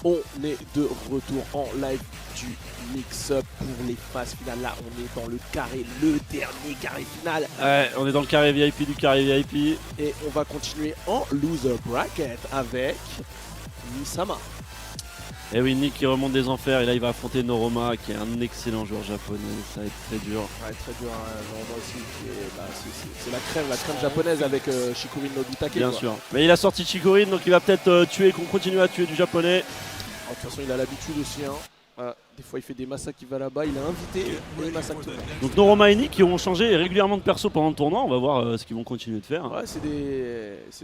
On est de retour en live du mix-up pour les phases finales. Là, on est dans le carré, le dernier carré final. Ouais, on est dans le carré VIP du carré VIP. Et on va continuer en loser bracket avec Misama. Et oui, Nick qui remonte des enfers et là il va affronter Noroma qui est un excellent joueur japonais. Ça va être très dur. Ouais, très dur, hein. Noroma aussi. C'est la crème japonaise avec Shikurin Nobitake. Bien quoi. sûr. Mais il a sorti Chikurin donc il va peut-être tuer, qu'on continue à tuer du japonais. De toute façon, il a l'habitude aussi. Hein. Des fois, il fait des massacres, il va là-bas, il a invité et il massacre tout le monde. Donc Noroma et Nick qui ont changé régulièrement de perso pendant le tournoi. On va voir ce qu'ils vont continuer de faire. Ouais, c'est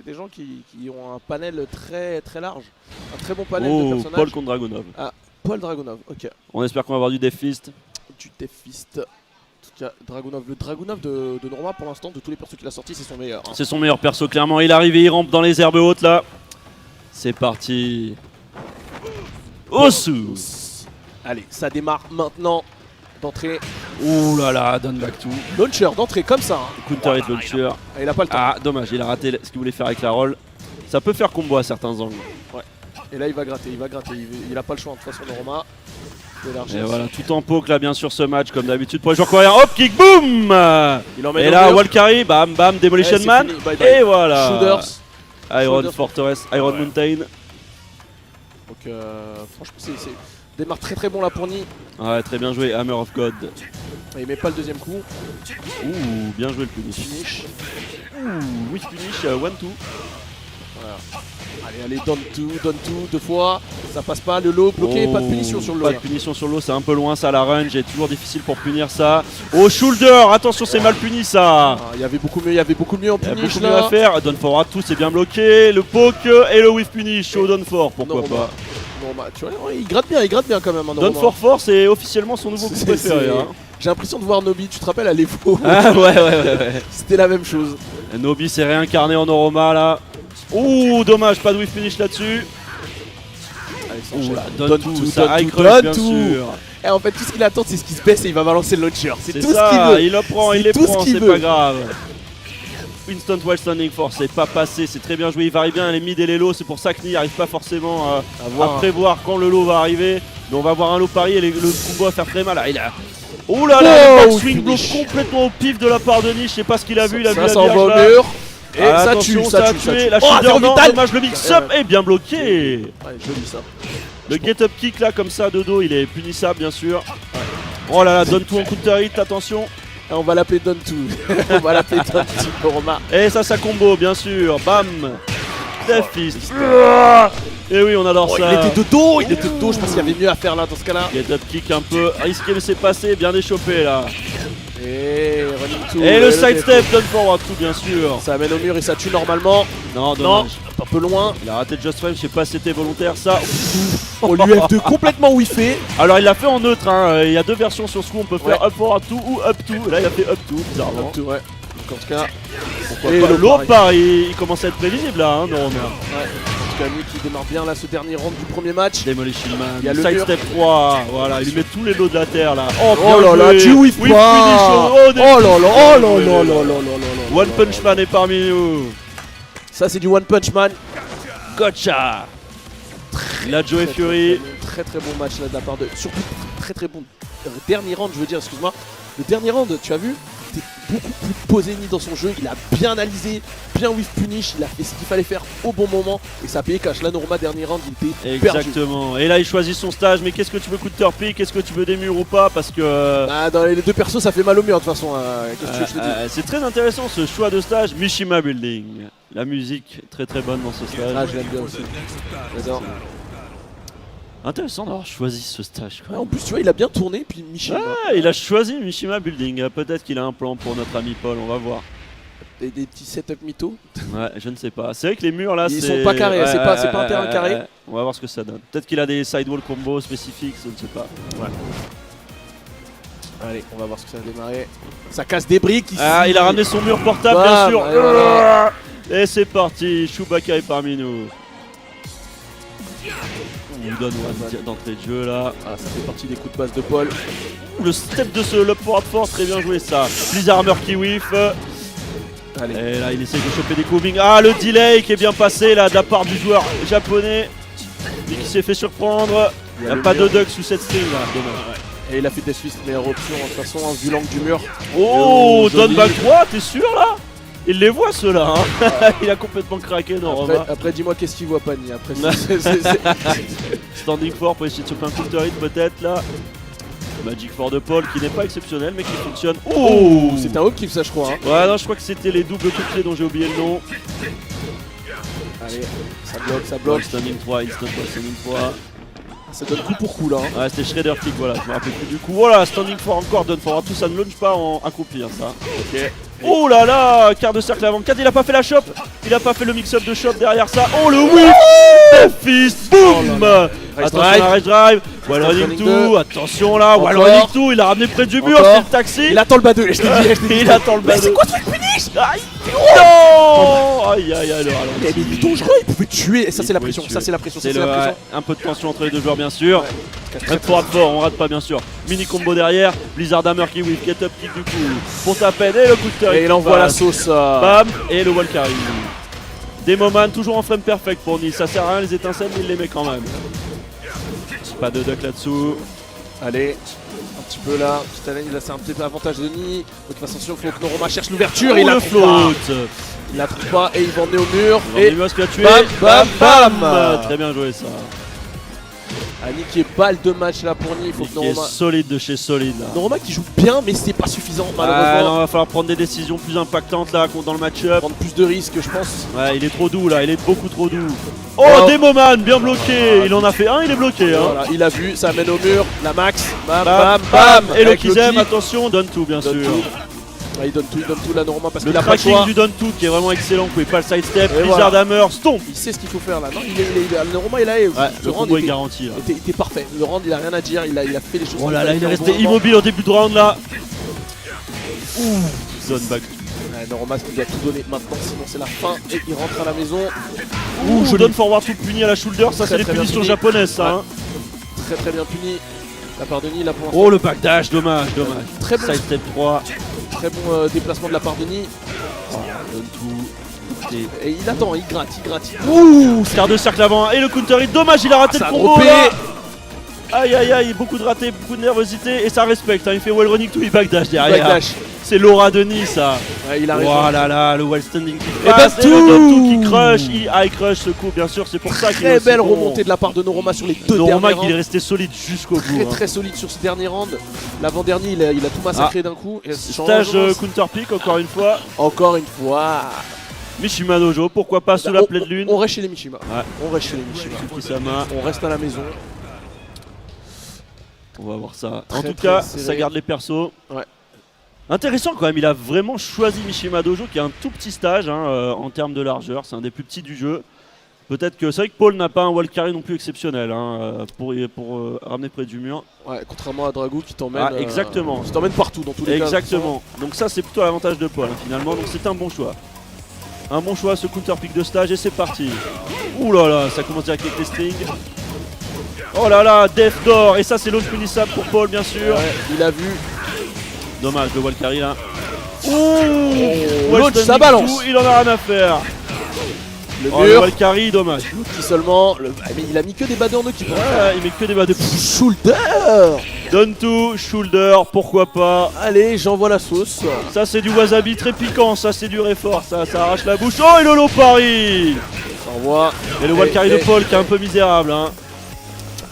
des gens qui ont un panel très très large. Un très bon panel de personnages. Paul contre Dragunov. Ah, Paul Dragunov, ok. On espère qu'on va avoir du Death Fist. Du Death Fist. En tout cas, Dragunov. Le Dragunov de Norma, pour l'instant, de tous les persos qu'il a sortis, c'est son meilleur. Hein. C'est son meilleur perso, clairement. Il arrive et il rampe dans les herbes hautes là. C'est parti. Osu. Allez, ça démarre maintenant d'entrée. Ouh là là, down back to. Launcher d'entrée comme ça. Hein. Counter hit launcher. Il a pas le temps. Ah, dommage, il a raté ce qu'il voulait faire avec la roll. Ça peut faire combo à certains angles. Ouais. Et là, il va gratter. Il a pas le choix. De toute façon, Norma. Et voilà, tout en poke là, bien sûr, ce match, comme d'habitude pour les joueurs coréens. Hop, kick, boom. Et là, Walkari, bam, bam, Demolition Man. Bye, bye. Et voilà. Shooters. Iron Shooters. Fortress, Iron Mountain. Donc, franchement, c'est démarre très très bon là pour Ni. Ouais, très bien joué, Hammer of God. Il met pas le deuxième coup. Ouh, bien joué le punish. Ouh, oui, punish, 1-2. Voilà. Allez, down two, deux fois. Ça passe pas, le low bloqué, pas de punition sur le low. Pas de punition sur l'eau, c'est un peu loin ça, la range est toujours difficile pour punir ça. Oh, shoulder, attention, c'est mal puni ça. Il y avait beaucoup mieux en Il y a punish beaucoup là. mieux à faire. Down for tout, c'est bien bloqué. Le poke et le whiff punish au down for, pourquoi pas. Norma, tu vois, il gratte bien quand même. Hein, Down for 4, c'est officiellement son nouveau coup préféré. Hein. J'ai l'impression de voir Nobi, tu te rappelles à l'Evo. Ah ouais. C'était la même chose. Et Nobi s'est réincarné en Noroma là. Ouh, dommage, pas de whiff finish là-dessus. Ouh là, donne tout, ça high crush bien sûr. Et en fait, tout ce qu'il attend, c'est ce qui se baisse et il va balancer le launcher. C'est tout ça, ce qu'il veut. Il le prend, il les prend, c'est pas grave. Instant Wild Standing Force, c'est pas passé, c'est très bien joué, il varie bien les mid et les lows, c'est pour ça que Ni n'arrive pas forcément à prévoir quand le low va arriver. Mais on va avoir un low pari et le combo va faire très mal. Il a... Oh là là, le swing blow complètement au pif de la part de Ni, je sais pas ce qu'il a vu, il a vu la s'envole au mur. Et ça tue. La shoulder, non, dommage, le mix-up est bien bloqué. Ouais, joli ça. Le get-up kick là, comme ça, de dos, il est punissable bien sûr. Oh là là, donne tout en counter hit, attention. Et on va l'appeler Don 2. On va l'appeler Don 2 pour Roma. Et ça combo, bien sûr. Bam. Death Fist. Et oui, on adore ça. Il était de dos, je pense qu'il y avait mieux à faire là dans ce cas-là. Get up kick un peu risqué, mais c'est passé, bien échauffé là. Et running to. Et le sidestep, down forward tout, bien sûr. Ça amène au mur et ça tue normalement. Non, dommage. Un peu loin. Il a raté le Just Frame, je sais pas si c'était volontaire ça. Oh, l'UF2 complètement whiffé. Alors il l'a fait en neutre, hein. Il y a deux versions sur ce coup, on peut faire up forward 2 ou up 2. Là il a fait up 2, bizarrement. Up 2, ouais. Donc en tout cas, pourquoi pas. Le low pareil, il commence à être prévisible là, hein, non. Ouais. En tout cas, Nick qui démarre bien là ce dernier round du premier match. Demolition Man, il y a le sidestep 3, voilà, il lui met tous les lots de la terre là. Oh là là, tu whiff pas. Oh là là. One Punch Man est parmi nous. Ça c'est du One Punch Man. Gotcha. La Joe Fury. Très bon match là de la part de. Surtout très bon dernier round, je veux dire, excuse-moi. Le dernier round, tu as vu, il était beaucoup plus posé Ni dans son jeu. Il a bien analysé, bien whiff punish. Il a fait ce qu'il fallait faire au bon moment. Et ça a payé cash. Là, Norma, dernier round, il était exactement. Perdu. Et là, il choisit son stage. Mais qu'est-ce que tu veux counter pick? Qu'est-ce que tu veux des murs ou pas? Parce que. Bah, dans les deux persos, ça fait mal au mur de toute façon. Qu'est-ce que je te dis? C'est très intéressant ce choix de stage. Mishima Building. La musique très bonne dans ce stage. Ah, je l'aime bien aussi. J'adore. Intéressant d'avoir choisi ce stage. Ouais, en plus, tu vois, il a bien tourné. Puis Mishima. Ah, il a choisi Mishima Building. Peut-être qu'il a un plan pour notre ami Paul. On va voir. Des petits setup mythos. Ouais, je ne sais pas. C'est vrai que les murs là, ils sont pas carrés. C'est pas un terrain carré. On va voir ce que ça donne. Peut-être qu'il a des sidewall combos spécifiques. Je ne sais pas. Ouais. Allez, on va voir ce que ça va démarrer. Ça casse des briques ici. Ah, il a ramené son mur portable, bien sûr. Voilà. Et c'est parti. Chewbacca est parmi nous. On lui donne one d'entrée de jeu là. Ah, ça fait partie des coups de base de Paul. Le step de ce Lop Forward Force, très bien joué ça. Blizzard Armor qui whiff. Allez. Et là il essaie de choper des courbings. Ah, le delay qui est bien passé là de la part du joueur japonais. Lui qui s'est fait surprendre. Il n'y a pas de duck sous cette string là, dommage. Et il a fait Death Fist, meilleure option de toute façon, hein, vu l'angle du mur. Oh, joli. down back 3, t'es sûr là? Il les voit ceux-là, hein. Il a complètement craqué, non, Roma. Après dis-moi qu'est-ce qu'il voit Pani. Après, Standing 4 pour essayer de se faire un counter hit peut-être là. Magic 4 de Paul qui n'est pas exceptionnel mais qui fonctionne. Oh, c'est un haut kiff ça je crois. Hein. Ouais, non, je crois que c'était les doubles coups de clé dont j'ai oublié le nom. Allez, ça bloque, ça bloque. Standing 3, instant standing 3. Ça donne coup pour coup là. Hein. Ouais, c'était Shredder Kick, voilà, je me rappelle plus du coup. Voilà, Standing 4 encore, Done forward, tout ça ne launch pas en accroupi, hein, ça. Ok. Oh là là, quart de cercle avant 4, il a pas fait la chop, il a pas fait le mix-up de chop derrière ça. Oh le whip, Death Fist, boum. Attention à la Rage Drive, Wall Running 2, attention là, Wall Running 2, il a ramené près du mur, c'est le taxi. Il attend le bas 2, je t'ai dit. Il attend le bas 2. C'est quoi ce finish? Non. Aïe aïe aïe, mais il est dangereux, il pouvait tuer. Et ça c'est la pression, ça c'est la pression, c'est un peu de tension entre les deux joueurs bien sûr. Très fort, on rate pas bien sûr. Mini combo derrière, Blizzard Hammer qui whip, get up kick du coup. Pour ta peine et le coup de terre. Et il envoie la sauce. Bam, et le wall carry. Des moments toujours en frame perfect pour Nice, ça sert à rien les étincelles mais il les met quand même. Pas de duck là-dessous. Allez, un petit peu là, petite année, là c'est un petit peu avantage de Nid. Donc attention, il faut que Noroma cherche l'ouverture, il la trouve pas. Il la trouve pas et il va emmener au mur. Et ce qu'il a tué. Bam, bam, bam. Très bien joué ça. Annie qui est balle de match là pour Nid, il faut que Noroma... est solide de chez solide là. Noroma qui joue bien mais c'est pas suffisant malheureusement. Ah non, il va falloir prendre des décisions plus impactantes là dans le match-up. Prendre plus de risques je pense. Ouais, il est trop doux là, il est beaucoup trop doux. Oh, Demoman, bien bloqué. Il en a fait un, il est bloqué. Hein. Voilà, il a vu, ça amène au mur, la max, bam, bam, bam, bam. Et le Kizem, attention, donne tout bien sûr. Ouais, il donne tout la Noroma parce le qu'il a pas le choix. tracking du donne tout qui est vraiment excellent, vous pouvez pas le sidestep, Blizzard Hammer, stomp. Il sait ce qu'il faut faire là, non le Noroma il a le combo est garanti là. Il était parfait, le round il a rien à dire, il a fait les choses. Oh là là, il est resté immobile au début de round là. Ouh, zone back. Ouais, Noroma il doit tout donner maintenant, sinon c'est la fin et il rentre à la maison. Ouh, je donne forward tout puni à la shoulder, ça c'est les punitions japonaises ça. Hein. Très bien puni. La part de Nid là pour l'instant. Oh le backdash, dommage. Très bon. Sidestep 3. Très bon déplacement de la part de Nid. Oh, donne tout. Et il attend, il gratte. Ouh, quart de cercle avant et le counter hit, dommage, il a raté le combo là. Aïe aïe aïe, beaucoup de ratés, beaucoup de nervosité et ça respecte, hein. Il fait wall running tout, il backdash derrière. C'est l'aura de Nice ça. Ouais, il a raison. Oh là là, le wall standing qui passe et le tout qui crush, high crush ce coup bien sûr, c'est pour ça qu'il est très belle remontée de la part de Noroma sur les deux derniers rounds. Noroma qui est resté solide jusqu'au bout. Très solide sur ce dernier round. L'avant-dernier il a tout massacré d'un coup. Et stage counter pick encore une fois. Encore une fois. Mishima Dojo, pourquoi pas sous la pleine lune. On reste chez les Mishima. Ouais. On reste chez les Mishima. On reste à la maison. On va voir ça. En tout cas, ça garde les persos. Ouais. Intéressant quand même, il a vraiment choisi Mishima Dojo qui a un tout petit stage hein, en termes de largeur, c'est un des plus petits du jeu. Peut-être que c'est vrai que Paul n'a pas un wall carry non plus exceptionnel hein, pour ramener près du mur. Ouais, contrairement à Dragou qui t'emmène exactement. qui t'emmène partout dans tous les cas. Exactement. Donc ça c'est plutôt l'avantage de Paul hein, finalement, donc c'est un bon choix. Un bon choix ce counter pick de stage et c'est parti. Ouh là là, ça commence direct avec les strings. Oh là là, Death Door et ça c'est l'autre punissable pour Paul bien sûr. Ouais, il a vu. Dommage le wall carry là. L'autre ça balance. Il en a rien à faire. Le mur. Le wall carry, dommage. Qui seulement. Mais il a mis que des baders en équipe. Ouais, il met que des baders. Shoulder. Donne tout, shoulder, pourquoi pas. Allez, j'envoie la sauce. Ça c'est du wasabi très piquant, ça c'est du réfort, ça arrache la bouche. Oh et le low parry. J'envoie. Et le wall carry de Paul qui est un peu misérable hein.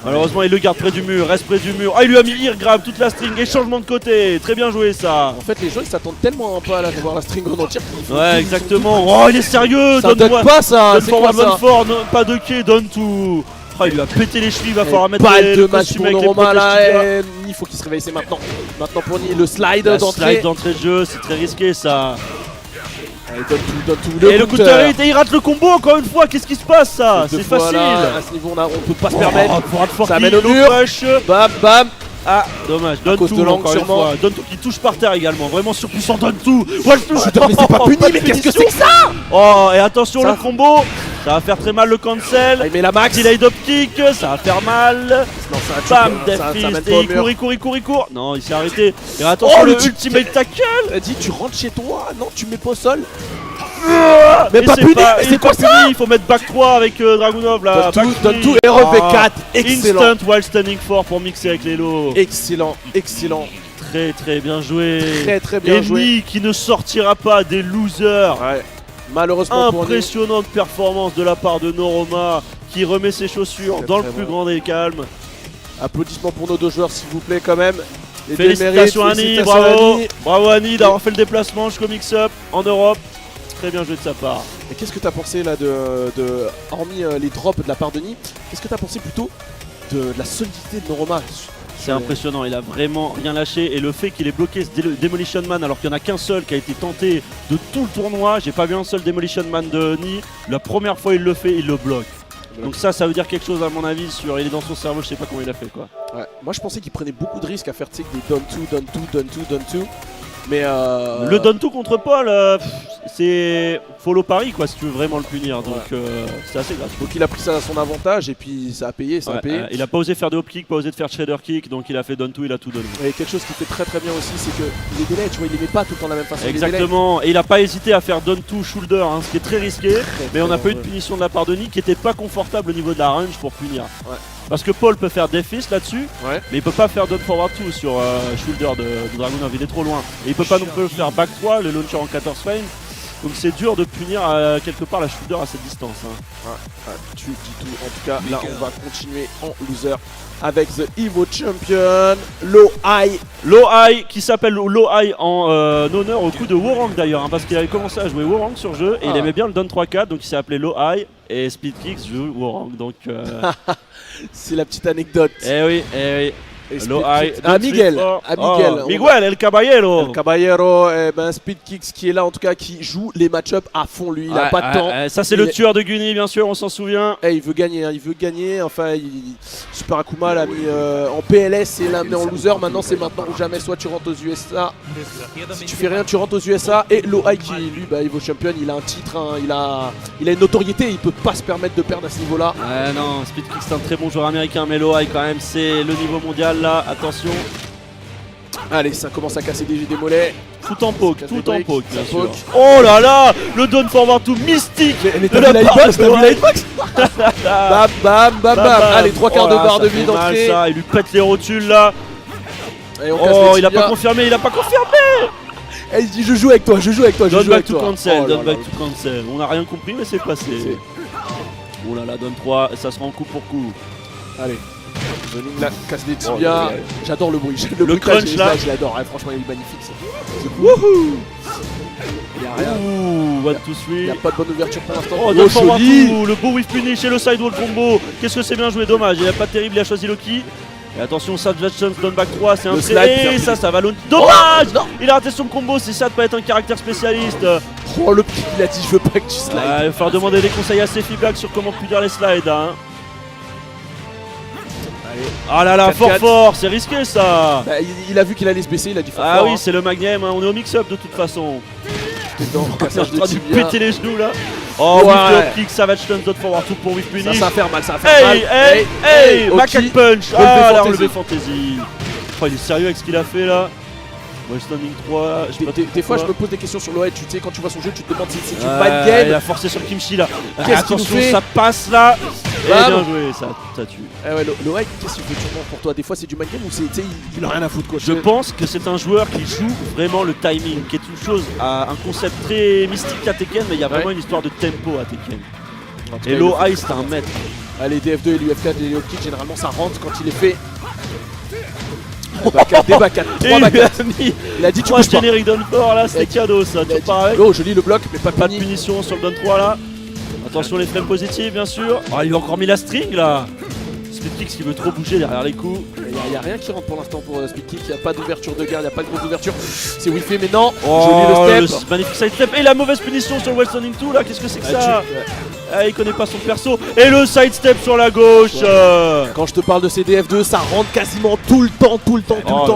Malheureusement il le garde près du mur, reste près du mur. Ah il lui a mis ear grab toute la string et changement de côté. Très bien joué ça. En fait les gens ils s'attendent tellement pas à voir la string en entière. Ouais exactement. Oh il est sérieux. Ça donne pas ça. Donne forward, donne fort, pas de quai, donne tout. Oh, il lui a pété les chevilles, il va falloir mettre le match pour Noroma là. Il faut qu'il se réveille, c'est maintenant. Maintenant pour Nid, le slide d'entrée. Slide d'entrée de jeu, c'est très risqué ça. Allez, donne tout. Et le counter hit et il rate le combo encore une fois, qu'est-ce qui se passe ça? C'est facile. À ce niveau on peut pas se permettre. Ça amène au mur. Bam bam. Ah dommage, donne tout encore une fois. Donne tout qui touche par terre également, vraiment surpuissant, donne tout. Mais c'est pas puni, mais qu'est-ce que c'est que ça? Oh et attention le combo. Ça va faire très mal le cancel. Il met la max. Delay up kick, ça va faire mal. Bam, Death Fist, et il court. Non, il s'est arrêté. Et attention, le ultimate tackle. T'as dit, tu rentres chez toi. Non, tu mets pas au sol. Mais Et pas puni, mais c'est quoi pas puni, il faut mettre back 3 avec Dragunov là. Donne tout et relevé 4. Excellent. Instant while standing 4 pour mixer avec les lots. Excellent, excellent. Très bien joué. Très bien joué. Eni qui ne sortira pas des losers. Ouais. Malheureusement pour nous. Impressionnante performance de la part de Noroma qui remet ses chaussures Très, dans très le plus bon. grand des calmes. Applaudissements pour nos deux joueurs s'il vous plaît quand même. Les Félicitations démérites, Annie, félicitations bravo. Annie. Bravo Annie d'avoir fait le déplacement jusqu'au mix-up en Europe. Très bien joué de sa part. Et qu'est-ce que tu as pensé là hormis les drops de la part de Nid, qu'est-ce que tu as pensé plutôt de la solidité de Noroma? C'est impressionnant, il a vraiment rien lâché et le fait qu'il ait bloqué ce Demolition Man alors qu'il n'y en a qu'un seul qui a été tenté de tout le tournoi, j'ai pas vu un seul Demolition Man de Ni, la première fois il le fait, il le bloque. Donc ça veut dire quelque chose à mon avis sur il est dans son cerveau, je sais pas comment il a fait quoi. Ouais. Moi je pensais qu'il prenait beaucoup de risques à faire des done two. Mais le donne tout contre Paul, c'est follow pari quoi si tu veux vraiment le punir, donc c'est assez grave. donc il a pris ça à son avantage et puis ça a payé, Il a pas osé faire de hop kick, pas osé de faire shredder kick, donc il a fait donne tout, il a tout donné. Et quelque chose qui fait très bien aussi, c'est que les délais, tu vois, il les met pas tout le temps de la même façon. Exactement, et il a pas hésité à faire donne tout shoulder, hein, ce qui est très risqué, mais on n'a pas eu de punition de la part de Nick qui était pas confortable au niveau de la range pour punir. Ouais. Parce que Paul peut faire Death Fist là-dessus, Ouais. mais il peut pas faire down forward 2 sur shoulder de Dragunov, il est trop loin. Et il peut pas non plus faire back 3, le launcher en 14 frames. Donc c'est dur de punir quelque part la shoulder à cette distance. Hein. Ouais, tu dis tout. En tout cas, là, on va continuer en loser avec The Evo Champion, Low High. Low High qui s'appelle Low High en honneur au coup de Warang d'ailleurs, hein, parce qu'il avait commencé à jouer Warang sur jeu et il aimait bien le down 3-4, donc il s'est appelé Low High et Speed Kicks joue Warang. Donc c'est la petite anecdote. Eh oui. Low High. Miguel. Miguel, El Caballero. El Caballero, Speed Kicks qui est là en tout cas, qui joue les match-up à fond lui, il a pas de temps. Ça c'est le tueur de Guni bien sûr, on s'en souvient. Il veut gagner, enfin Super Akuma l'a mis en PLS et l'a mis en loser, maintenant c'est maintenant ou jamais, soit tu rentres aux USA, si tu fais rien tu rentres aux USA, et Loai qui lui, Evo Champion, il a un titre, hein, il a une notoriété, il peut pas se permettre de perdre à ce niveau là. Non, Speed Kicks c'est un très bon joueur américain, mais Loai quand même c'est le niveau mondial là, attention. Allez, ça commence à casser des mollets. Tout en poke, bien sûr. Poke. Oh là là, le down forward to mystique de la part de Loai. Bam. Allez, 3 quarts de barre de vie d'entrée. Il lui pète les rotules là. Et on casse les il a pas confirmé, Et il dit je joue avec toi. Don't back to cancel, On a rien compris mais c'est passé. Oh là là, donne 3, ça sera en coup pour coup. Allez. Zoning là, casse des tibias. J'adore le bruit. Le crunch là, je l'adore. Franchement, il est magnifique ça. Wouhou. Il y a rien. Ouh, 1, 2, 3. Il n'y a pas de bonne ouverture pour l'instant. Oh, donne forward to, le beau whiff punish et le sidewall combo. Qu'est-ce que c'est bien joué, dommage. Il a pas terrible, il a choisi Loki. Et attention, Savage Chance, down back 3, c'est un trait. Ça va l'autre. Dommage. Il a raté son combo, c'est ça de pas être un caractère spécialiste. Oh, le petit, il a dit je veux pas que tu slides. Il va falloir demander des conseils à Sefi Black sur comment punir les slides. Hein. Ah là là, fort, c'est risqué ça. Il a vu qu'il allait se baisser, il a dit fort. Ah oui, c'est le Magnum, hein. On est au mix-up de toute façon. On est en train de péter les genoux là. Oh, whiff kick, Savage Stance, dot forward 2 pour whiff punish. Ça va faire mal, Hey, Macaque punch. Ah, la relevé fantasy. Oh, il est sérieux avec ce qu'il a fait là. Wall standing 3. Des fois, je me pose des questions sur l'OL. Tu sais, quand tu vois son jeu, tu te demandes si c'est une bad game. Il a forcé sur Kimchi là. Attention, ça passe là. Et bien joué, ça tue. L'OL, qu'est-ce qu'il fait tournement pour toi? Des fois, c'est du mind game ou il a rien à foutre quoi. Je pense que c'est un joueur qui joue vraiment le timing, qui est une chose, un concept très mystique à Tekken, mais il y a vraiment une histoire de tempo à Tekken. Et Low High, c'est un maître. Allez, DF2 et l'UF4 et les hop kicks, généralement ça rentre quand il est fait. Des backats, 3 backats. Il a dit tu bouges pas. Générique down 4 là, c'est cadeau ça. Oh, je lis le bloc, mais pas de punition sur le down 3 là. Attention les frames positifs bien sûr. Oh, il a encore mis la string là. Speedkicks qui veut trop bouger derrière les coups. Il n'y a rien qui rentre pour l'instant pour Speedkick. Il n'y a pas d'ouverture de garde, il n'y a pas de grosse ouverture. C'est whiffé mais non. Oh, le magnifique side step. Et la mauvaise punition sur le Wall Standing 2 là. Qu'est-ce que c'est que ça? Il connaît pas son perso. Et le side step sur la gauche. Quand je te parle de CDF2, ça rentre quasiment tout le temps.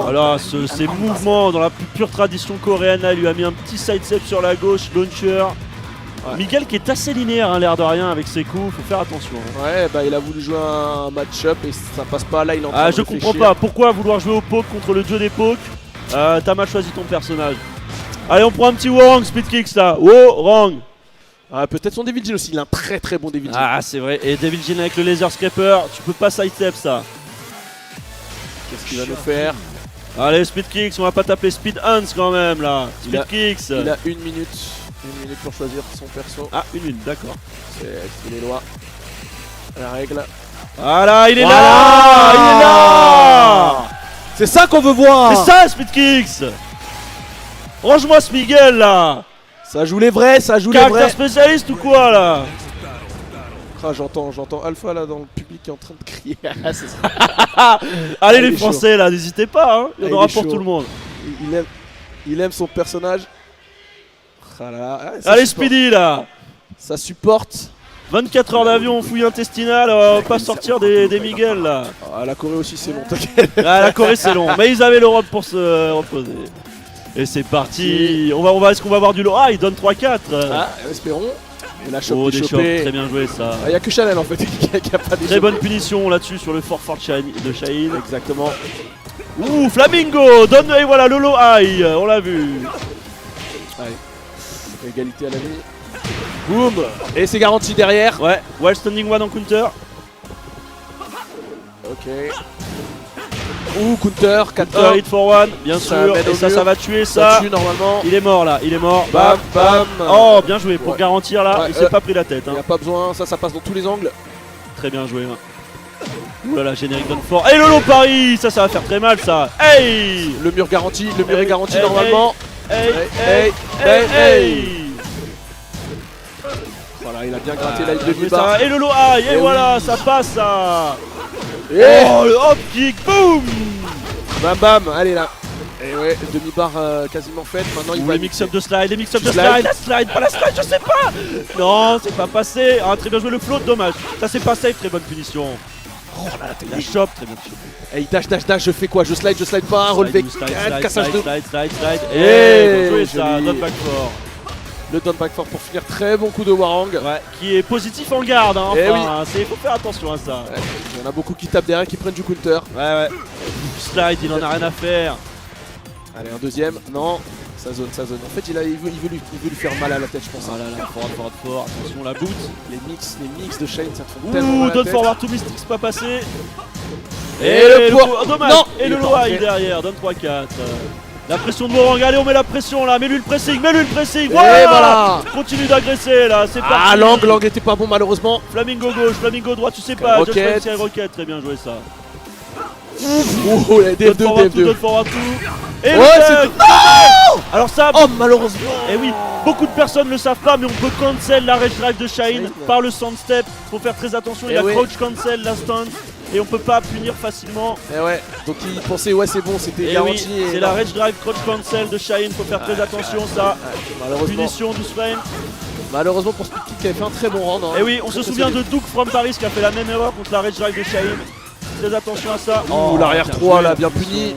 Voilà, ces mouvements dans la plus pure tradition coréenne, là, il lui a mis un petit side step sur la gauche, launcher. Miguel qui est assez linéaire, hein, l'air de rien avec ses coups, faut faire attention. Ouais, il a voulu jouer un match-up et ça passe pas. Là, il est en train de je comprends pas, pourquoi vouloir jouer au poke contre le dieu des pokes? T'as mal choisi ton personnage. Allez, on prend un petit Warang Speed Kicks là. Warang. Ah, peut-être son Devil Jin aussi, il a un très bon Devil Jin. Ah, c'est vrai. Et Devil Jin avec le laser scraper, tu peux pas sidestep ça. Qu'est-ce qu'il va nous faire? Allez, speed kicks, on va pas taper speed Hans quand même là. Speed kicks. Il a une minute pour choisir son perso. Ah, une minute, d'accord. C'est les lois. La règle. Voilà, il est Voilà, là. Il est là. C'est ça qu'on veut voir. C'est ça, speed kicks. Range-moi ce Miguel là. Ça joue les vrais, ça joue les Caractère vrais. spécialiste ou quoi là? Ah, j'entends Alpha là dans le public qui est en train de crier. Ah, c'est ça. Allez il les est Français là, n'hésitez pas, hein. Il y en Ah, aura il est pour chaud. tout le monde. Il aime son personnage. Ah là là, ça Allez supporte. Speedy là. Ça supporte. 24 heures d'avion, fouille intestinale, on va pas sortir des Miguel là. Ah, la Corée aussi c'est long, t'inquiète. Ah, la Corée c'est long, mais ils avaient l'Europe pour se reposer. Et c'est parti. Est-ce qu'on va avoir du lot? Ah, il donne 3-4. Ah, espérons. Et la chope Oh, est des chocs, chopée. très bien joué ça. Il n'y a que Chanel en fait qui a pas des Très chopes. bonne punition là-dessus sur le fort de Shaheen. Exactement. Ouh, Flamingo, donne, et voilà, Lolo High, on l'a vu. Allez. Égalité à la ligne. Boum. Et c'est garanti derrière. Ouais, Wild Standing One en counter. Ok. Ouh, counter, 4 Counter hit for one, bien Ça sûr. mène au Et ça, mur. ça va tuer Ça ça. tue normalement. Il est mort là, il est mort. Bam, bam. Oh, bien joué pour Ouais. garantir là. Ouais, Il s'est pas pris la tête. Il Hein. n'y a pas besoin, ça passe dans tous les angles. Très bien joué. Hein. Ouh là là, générique donne fort. Et Lolo Paris, ça va faire très mal ça. Hey, Le mur garanti, le mur Hey, est garanti hey, normalement. hey, Hey, hey, hey. Voilà, il a bien gratté la ligne de Bien joué, mi-bar. ça. Et Lolo High, et Eh voilà, oui. ça passe ça. Et Oh, le hop kick, boum. bam bam, allez là. Et ouais, demi-barre quasiment faite. Maintenant il Ouh, va les mix-up de slide, les mix-up de Slide. slide, la slide, pas la slide, je sais pas. Non, c'est pas passé. Ah, très bien joué le float, dommage. Ça c'est pas safe, très bonne punition. Oh là là, La chope, très bien chopé. Et il dash, je fais quoi? Je slide pas, relevé, cassage de... slide. Eh, Et bien joué ça, joli. down back four. Le down back four pour finir, très bon coup de Warang. Ouais, qui est positif en garde, hein. Eh Enfin, faut faire attention à ça. Ouais, il y en a beaucoup qui tapent derrière, qui prennent du counter. Ouais. Slide, il en a rien à faire. Allez, un deuxième, non, ça zone. En fait, il veut lui faire mal à la tête, je pense. Oh là là, fort. Attention, la boot. Les mix de Shane, ça te font tellement mal Ouh, à la donne tête. forward to Mystics, pas passé. Et le poids. oh, dommage. Non, Et il le est low pas high rentré. derrière, donne 3-4. La pression de Warang, allez, on met la pression là, mets-lui le pressing. Et voilà. Continue d'agresser là, c'est parti. Ah, l'angle était pas bon malheureusement. Flamingo gauche, Flamingo droit, tu sais pas. Rocket. Just Sky Rocket, très bien joué ça. Oh, la Donne forward DF2. donne forward tout. Et Ouais, le c'est- dunk. Alors ça, Oh, malheureusement. eh oui, beaucoup de personnes ne le savent pas, mais on peut cancel la rage drive de Shaheen Shaheen. par le sound step. Faut faire très attention, il Eh a oui. crouch cancel la stunt et on peut pas punir facilement. Et ouais, donc il pensait, ouais, c'est bon, c'était Et garanti. oui, c'est la rage drive crouch cancel de Shaheen, faut faire très attention ça. Malheureusement. Punition 12 frames. Malheureusement pour Speed Kick qui avait fait un très bon round. Hein. Et oui, on se Très souvient solide. de Duke from Paris qui a fait la même erreur contre la rage drive de Shaheen. Très attention à ça. Ouh, l'arrière bien 3 joué, là, bien punition. puni.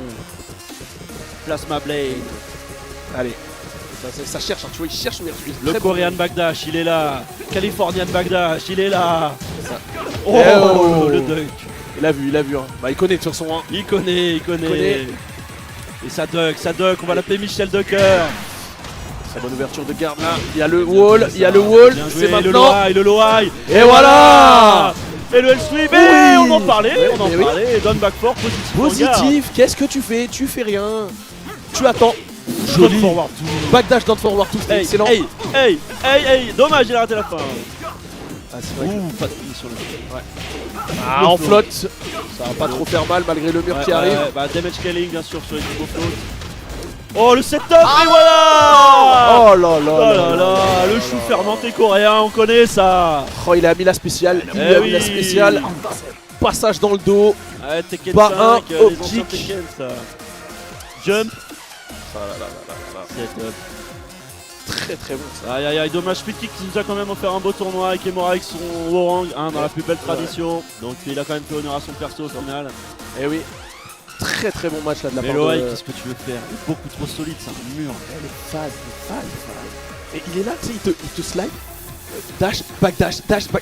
Plasma Blade. Allez, ça cherche, hein, tu vois, il cherche mais il Le très Korean bon. Backdash, il est là. Californian Backdash, il est là. Ça. Oh, Eh oh. le dunk. Il a vu, hein. Bah, il connaît de toute façon. Hein. Il connaît. connaît. Et ça duck, on va l'appeler Michel Ducker. Très bonne ouverture de garde là. Il y a le wall, Bien c'est joué, maintenant. le low high. Et voilà. Et le L sweep, Oui. et on en parlait, Ouais, mais oui. Et down back four, positif. en garde. Positif, qu'est-ce que tu fais? Tu fais rien. Tu attends. Down Joli. forward two. Backdash down forward tout, c'était Hey, excellent. hey, dommage, il a raté la fin. Ah, c'est vrai que- Ouh, pas de finition là. Ah, en flotte. Ça va pas trop faire mal malgré le mur qui arrive. Bah, damage scaling bien sûr sur les niveaux float. Oh le setup, et voilà. Oh là là. Oh là là, le chou fermenté coréen, on connaît ça. Oh, il a mis la spéciale. Il Eh a mis la oui. spéciale. Passage dans le dos. Ouais, Tekken Pas 5, un les hop anciens kick. Tekken ça. Jump, Ah setup. Très bon ça. Aïe, dommage Speed Kick qui nous a quand même offert un beau tournoi avec Emora avec son Warang, hein, dans la plus belle tradition. Donc il a quand même fait honneur à son perso au final. Eh oui. Très bon match là de la Mais part Loïc, de... qu'est-ce que tu veux faire? Il est beaucoup trop solide, c'est un mur. Les phases. Et il est là, tu sais, il te slide. Dash, back,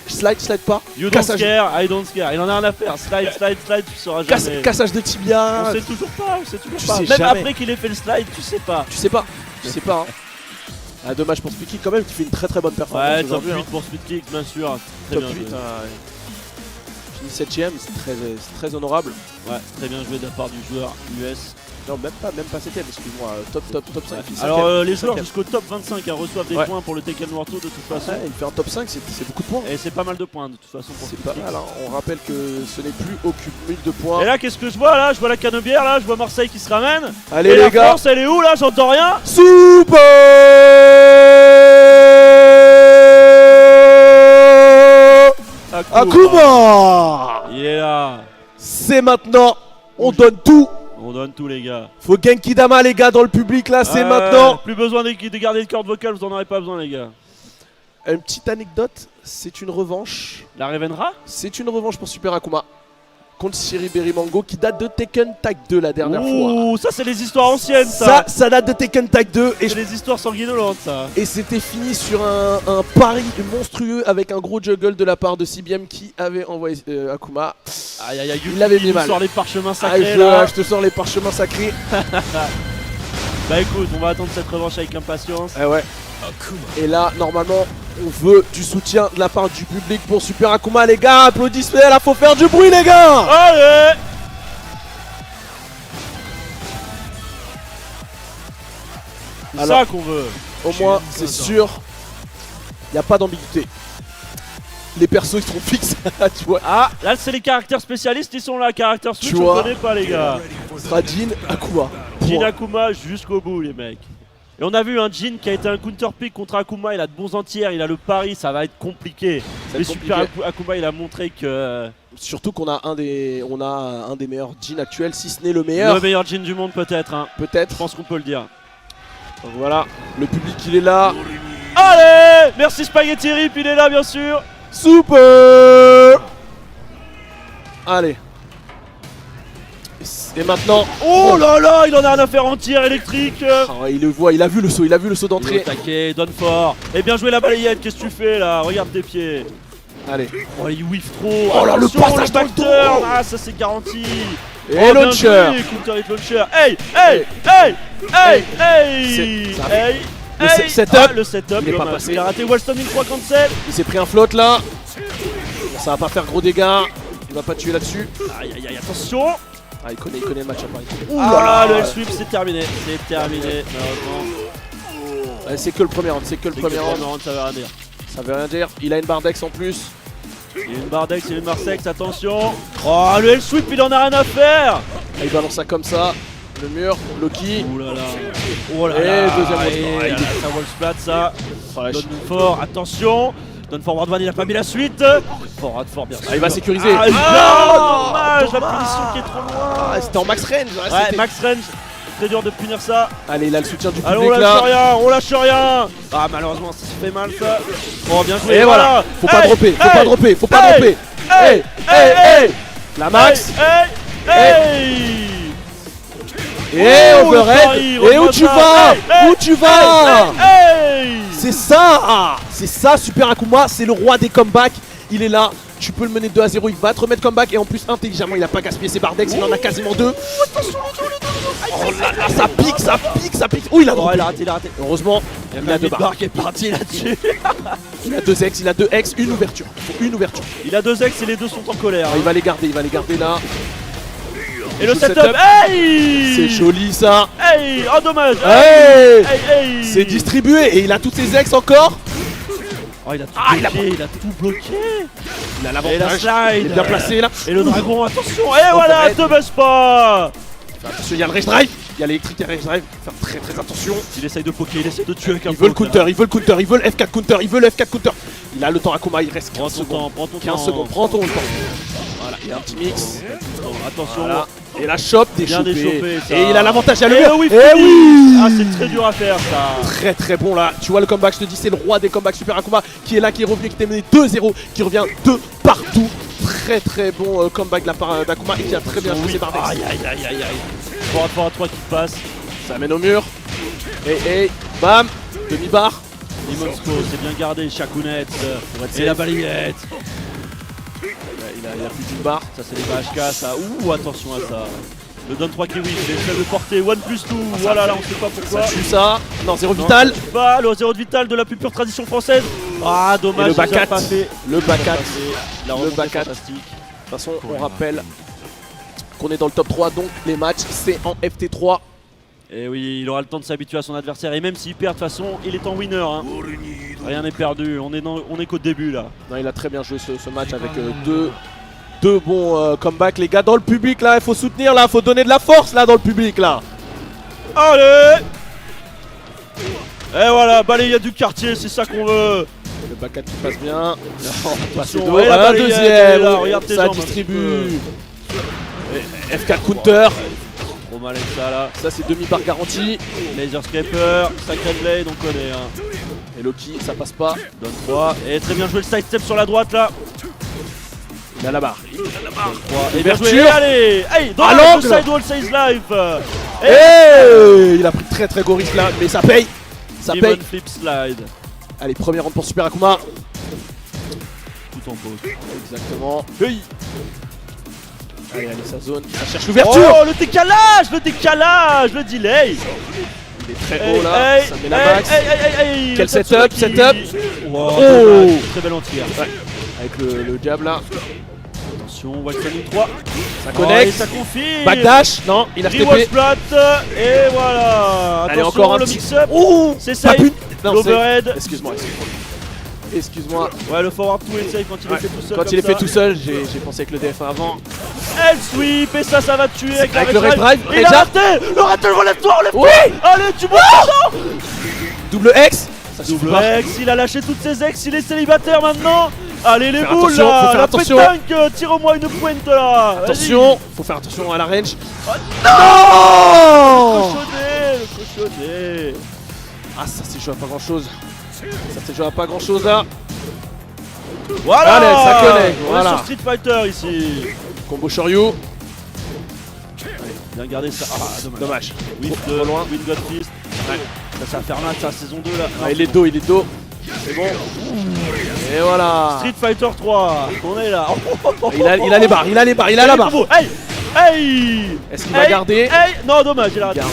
slide pas. You don't Cassage, scare, I don't scare. Il en a rien à faire. Slide, tu sauras jamais. cassage de tibia. On sait toujours pas, Tu Même sais jamais. après qu'il ait fait le slide, tu sais pas. Tu sais pas, hein. Ah, dommage pour Speedkick quand même qui fait une très bonne performance Ouais, top aujourd'hui. 8 pour Speedkick, bien sûr. Très Top bien 8, joué. Fini 7ème, c'est très honorable. Ouais, très bien joué de la part du joueur US. Non, même pas 7ème, excuse-moi, top 5. Il fait Alors 5e, les joueurs 5e. jusqu'au top 25 reçoivent des Ouais. points pour le Tekken World Tour de toute façon. Ouais, il fait un top 5, c'est beaucoup de points. Et c'est pas mal de points de toute façon pour C'est pas Speedkick. mal, hein. On rappelle que ce n'est plus au cumul de points. Et là, qu'est-ce que je vois là? Je vois la canebière là, je vois Marseille qui se ramène. Allez Et les la gars, France, elle est où là? J'entends rien. Super Akuma. Il est là. C'est maintenant, on donne tout. On donne tout les gars. Faut Genkidama les gars dans le public là, c'est maintenant. Plus besoin de garder de cordes vocales, vous en aurez pas besoin les gars. Une petite anecdote, c'est une revanche. La Revenra? C'est une revanche pour Super Akuma contre Shiriberi Mango qui date de Tekken Tag 2 la dernière fois. Ouh, ça c'est les histoires anciennes ça. Ça date de Tekken Tag 2 et C'est les histoires sanguinolentes ça. Et c'était fini sur un pari monstrueux avec un gros juggle de la part de CBM qui avait envoyé Akuma. Aïe aïe aïe, Il l'avait mis mal. Sort les parchemins Ah, sacrés là. je te sors les parchemins sacrés. Bah écoute, on va attendre cette revanche avec impatience. Ah ouais. Et là, normalement, on veut du soutien de la part du public pour Super Akuma, les gars. Applaudissements, là, faut faire du bruit, les gars. Allez! C'est Alors, ça qu'on veut. Au moins, c'est sûr, il n'y a pas d'ambiguïté. Les persos, ils seront fixes, tu vois. Ah, là c'est les caractères spécialistes, ils sont là. Caractères Switch, Tu on vois. connaît pas les gars. Ce sera Jin Akuma. Jin Point. Akuma jusqu'au bout les mecs. Et on a vu un Jin qui a été un counter pick contre Akuma, il a de bons entières, il a le pari, ça va être compliqué. va Mais être Super compliqué. Akuma il a montré que Surtout qu'on a un des meilleurs Jin actuels, si ce n'est le meilleur. le meilleur Jin du monde peut-être, hein. Peut-être. Je pense qu'on peut le dire. Donc voilà, le public il est là. Allez! Merci Spaghetti Rip, il est là bien sûr. Super. Allez. Et maintenant. Oh là là, il en a rien à faire en tir électrique. Ah ouais, il le voit, il a vu le saut Il est d'entrée. au taquet, donne fort. Et bien joué la balayette, qu'est-ce que tu fais là? Regarde tes pieds. Allez. Oh il whiff trop. Oh là, le Attention, passage dans le backturn. dos. Ah ça c'est garanti. Et Oh, bien launcher. joué, counter hit launcher. Hey, hey, hey, hey, hey, ça hey. Le hey. setup. Ah, le setup, Il est pas dommage. passé. Il a raté Wallstone 1357. Il s'est pris un flotte là. Bon, ça va pas faire gros dégâts. Il va pas tuer là-dessus. Aïe aïe aïe, attention. Ah, il connaît le match à Paris. Ah, le L-sweep c'est terminé. C'est terminé, malheureusement. Ouais, c'est que le premier round, C'est que le premier round, ça veut rien dire. Ça veut rien dire. Il a une barre d'ex en plus. Il y a une Bardex, il y a une Marsex, attention. Oh, le L-sweep, il en a rien à faire. Ah, il balance ça comme ça. Le mur, Loki. Oh là là. Oh là Et là. deuxième Et wall. ça wall splat, ça. Oh, la Donne fort, attention. Donne forward one, il a pas mis la suite. Forward fort, bien sûr. Ah, il va sécuriser. Ah, dommage, la punition qui est trop loin. Ah, c'était en max range. Ouais, Ouais, c'était- max range. Très dur de punir ça. Allez, il a le soutien du Allez, public on lâche là. rien, on lâche rien. Ah, malheureusement, ça se fait mal ça. Oh, bien joué. Et voilà. Faut pas Hey, dropper, faut hey, pas dropper, faut pas hey, dropper. hey, Hey, hey, hey. La max. Hey, hey. Et Oh, le overhead. pari, Et où tu remonte vas? ça. Où tu vas? Hey. C'est ça. C'est ça, Super Akuma. C'est le roi des comebacks. Il est là. Tu peux le mener 2-0. Il va te remettre comeback. Et en plus, intelligemment, il a pas gaspillé ses bardex. Il en a quasiment deux. Oh là là, ça pique, ça pique, ça pique. Oh, il a Oh, droppé. il a raté, il a raté. Heureusement, il a deux barres. qui est parti là-dessus. Il a deux ex, il a deux ex, une ouverture. Une ouverture. Il a deux ex et les deux sont en colère. Ah, il va les garder là. Et le joue setup, setup. hey. C'est joli ça. Hey, oh dommage. Hey. Hey. C'est distribué et il a tous ses ex encore. Oh, il a tout Ah, il a bloqué, il a tout bloqué. Il a Et la l'avantage. slide. Il est bien placé là. Et le dragon, attention. Et voilà, Overhead. te baisse pas. Attention, il y a le rage drive. Il y a l'électrique et le rage drive. Faire très très attention. Il essaye de poker, il essaye de tuer avec un Il veut le poke, counter, il veut le counter, il veut le F4 counter, il veut le F4 counter. Il a le temps à Akuma, il reste Prends 15 ton secondes. temps, prends ton 15 temps. secondes, prends ton temps. Voilà, il y a un petit mix. Attention. Voilà. Et la chope Bien déchopée. déchopé, ça. Et il a l'avantage, il y a le Et mur. le whiff Eh finish. oui. Ah, c'est très dur à faire ça. Très très bon là. Tu vois le comeback, je te dis, c'est le roi des comebacks Super Akuma qui est là, qui est revenu, qui t'est mené 2-0, qui revient de partout. Très très bon comeback de la part d'Akuma et qui a très bien joué ses barres. Aïe aïe aïe aïe aïe. Fort à 3 qui passe. Ça amène au mur. Et bam, demi-barre. Limonsko, c'est bien gardé, Chakounette. Pour être Et la safe. balayette. Il a plus d'une barre. Ça c'est les BHK ça. Ouh, attention à ça. Le Don 3 Kiwi, il essaie de porter 1 plus 2. Voilà, là on sait pas pourquoi. Ça tue ça. Non, 0 vital. Pas le 0 de vital de la plus pure tradition française. Ah, dommage, Et le back il a 4. pas fait. Le back 4. La Le remontée back 4. fantastique. De toute façon, on rappelle qu'on est dans le top 3, donc les matchs, c'est en FT3. Et oui, il aura le temps de s'habituer à son adversaire. Et même s'il perd, de toute façon, il est en winner. Hein. Rien n'est perdu. On est qu'au début là. Non, il a très bien joué ce match avec deux bons comebacks. Les gars, dans le public là, il faut soutenir là, il faut donner de la force là dans le public là. Allez! Et voilà, balayade du quartier, c'est ça qu'on veut. Le back 4 qui passe bien. Attention, Un et la balayade, elle est deuxième. là, regarde tes Ça jambes un distribue. Et F4 counter. Trop mal avec ça là. Ça c'est demi-barre garantie. Laser Scraper, Sacred Blade, on connaît. Hein. Et Loki, ça passe pas. Donne 3. Et très bien joué le sidestep sur la droite là. Il a la barre. Et bien joué. Ouverture. Et allez! Hey, dans À le l'angle. sidewall save live. Et il a pris très gros risque là, mais ça paye. Ça Demon paye. flip slide. Allez, premier round pour Super Akuma. Tout en pause. Exactement. Hey. Allez, sa zone. Ça cherche l'ouverture. Oh, le décalage! Le décalage! Le delay! Il est très haut là. Ça met la max. Quel Le setup, Tatsumaki. setup. Wow, Oh. dommage. Très belle entière. Avec le jab là. Attention, Wild Training 3. Ça Et connecte. ça confirme. Backdash. Non, il a Rewatch RTP. Splat. Et voilà. Allez, Attention, encore un le petit. mix-up. Ouh. C'est Pas safe. plus. Non, L'overhead. Excuse-moi. Excuse-moi. Ouais, le forward 2 est safe quand il est fait tout seul. Quand comme il est fait ça. tout seul, j'ai pensé avec le DF1 avant. Elle sweep et ça va tuer avec, Avec le red drive. Il a Red raté. Le raté, relève-toi, relève-toi. Oui. Allez, tu montes dedans. Double X. Ça suffit Double pas. X, il a lâché toutes ses ex, il est célibataire maintenant. Allez les Faire boules attention, là, faut faire la attention. pétanque, tire-moi une pointe là. Vas-y. Attention, faut faire attention à la range. Le Non. cochonnet. Ah, ça s'est joué à pas grand chose. Ça s'est joué à pas grand chose là. Voilà. Allez, ça connecte, On voilà. est sur Street Fighter ici. Combo Shoryu. Bien gardé ça. Ah, dommage. Dommage. Whip Trop de loin. Wind God Fist. Ouais. Ça va faire mal ça, saison 2 là. Ah, il est dos, C'est bon. Et voilà. Street Fighter 3, on est là. Il a les barres, il a la barre. Hey. Hey. Est-ce qu'il va garder? Hey. Non, dommage, il a raté. Garde.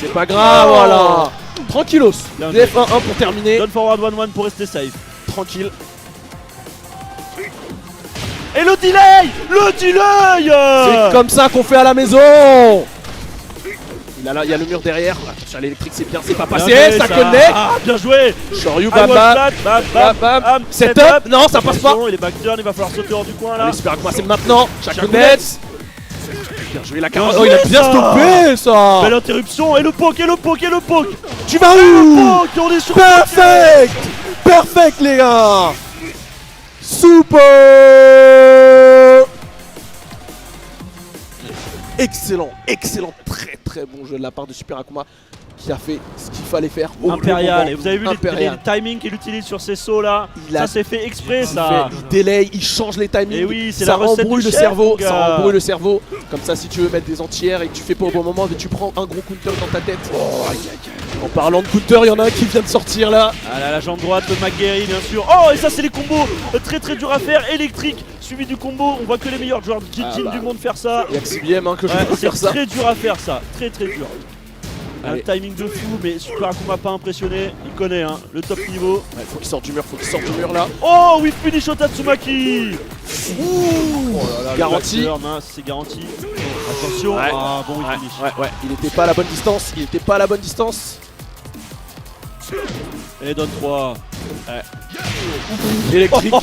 C'est pas grave, Oh. voilà. Tranquillos. Bien joué. DF1 1 pour terminer. Donne forward 1-1 pour rester safe. Tranquille. Et le delay. C'est comme ça qu'on fait à la maison. Il y a le mur derrière. Attention, l'électrique, c'est bien, c'est pas passé. Bien joué, Ça connecte. Ah, bien joué. Shoryu, I was bam flat, bam. Bam. Setup. Non, ça passe pas. Attention, il est back turn, il va falloir sauter hors du coin là. Allez, Super Akuma, c'est maintenant. Chaque Chaque net. Bien joué la carotte. Bien Oh, il a joué, bien ça. stoppé ça. Belle interruption, et le poke. Tu vas où? Poke, on est sur Perfect. Perfect, les gars. Super. Excellent, très bon jeu de la part de Super Akuma qui a fait ce qu'il fallait faire au Impérial. bon Et vous avez vu les Impérial. timings qu'il utilise sur ces sauts là. Il a- Ça c'est fait exprès Il ça. fait du délai, il change les timings, Et oui, c'est ça la recette embrouille du le chef, cerveau, mon gars. ça embrouille le cerveau. Comme ça, si tu veux mettre des entières et que tu fais pas au bon moment, mais tu prends un gros counter dans ta tête. En parlant de counter, il y en a un qui vient de sortir là. Ah là, la jambe droite de McGarry bien sûr. Oh, et ça c'est les combos très durs à faire. Électrique suivi du combo. On voit que les meilleurs joueurs de Jin bah. du monde faire ça. Il y a que CBM hein, que je Ouais, peux c'est faire ça. très dur à faire ça. Très dur. Allez. Un timing de fou, mais Super Akuma pas impressionné. Il connaît hein, le top niveau. Ouais, faut qu'il sorte du mur, là. Oh, whip punish au Tatsumaki. Garanti. Le back turn, hein, c'est garanti. Attention. Ouais. Ah bon, whip punish. Ouais, il était pas à la bonne distance, Et donne 3. Électrique.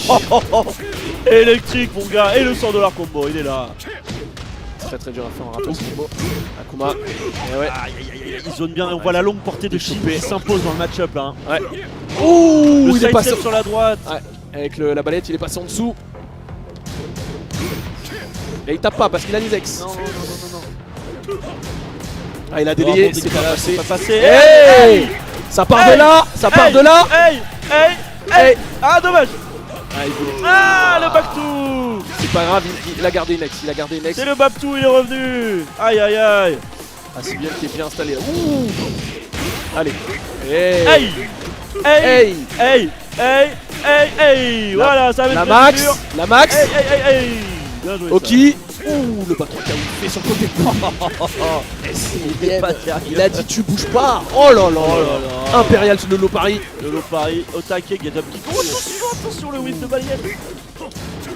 Électrique mon gars. Et le 100$ combo, il est là. Très dur à faire en rapport ce combo. Akuma. Et ouais. Il zone bien et on voit la longue portée de Shin qui s'impose dans le match-up là. Hein. Ouais. Ouh, Le il est side passé. step sur la droite. Ouais, avec la balette, il est passé en dessous. Et il tape pas parce qu'il a les ex. Non. Ah, il a délayé, Oh, bon c'est pas décalage, passé. c'est pas passé. Hey, ça part de là, ça part de là. Hey. Ah dommage. Ah, il voulait- Ah le back two. C'est pas grave, il a gardé une ex, C'est le back two, il est revenu. Aïe. Ah, c'est bien qui est bien installé. Ouh. Allez. Hey. Hey. Voilà, ça va être La très max, dur. la max. Hey. Bien joué. Oki. Ça. Ouh, le bâton qui a fait sur le côté. est pas Il a dit tu bouges pas. Oh là là là. Impérial sur le low Paris. Le low Paris, au taquet, get up kick. Oh attention le whiff de balayette.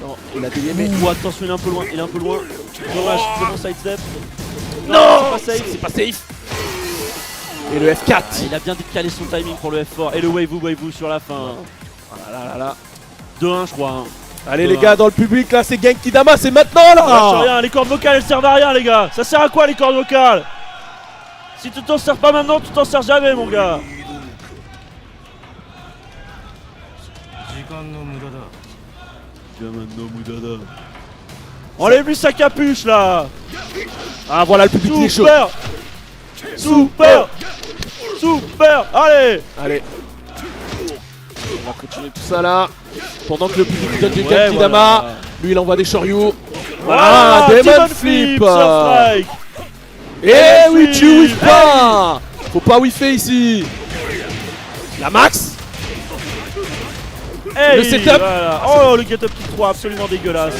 Non, il a dévié mais. Ouh, attention, il est un peu loin, il est un peu loin. Dommage, c'est bon sidestep. Non, c'est pas safe. c'est pas safe. Et le F4. Il a bien décalé son timing pour le F4. Et le wave sur la fin. Ah là là là. 2-1 je crois. Allez les gars, dans le public là, c'est Genkidama, c'est maintenant là. Lâche rien, les cordes vocales elles servent à rien les gars. Ça sert à quoi les cordes vocales? Si tu t'en sers pas maintenant, tu t'en sers jamais mon gars. Enlève-lui sa capuche là. Ah voilà, le public il est chaud. Super. Allez. Allez. On va continuer tout ça là. Pendant que le public donne du Genkidama, voilà. lui il envoie des Shoryu. Voilà, Demon Flip. Surstrike. Eh oui, tu whiffes pas. Faut pas whiffer ici. La max. Hey, le setup. Voilà. Oh le get up kick 3 absolument dégueulasse.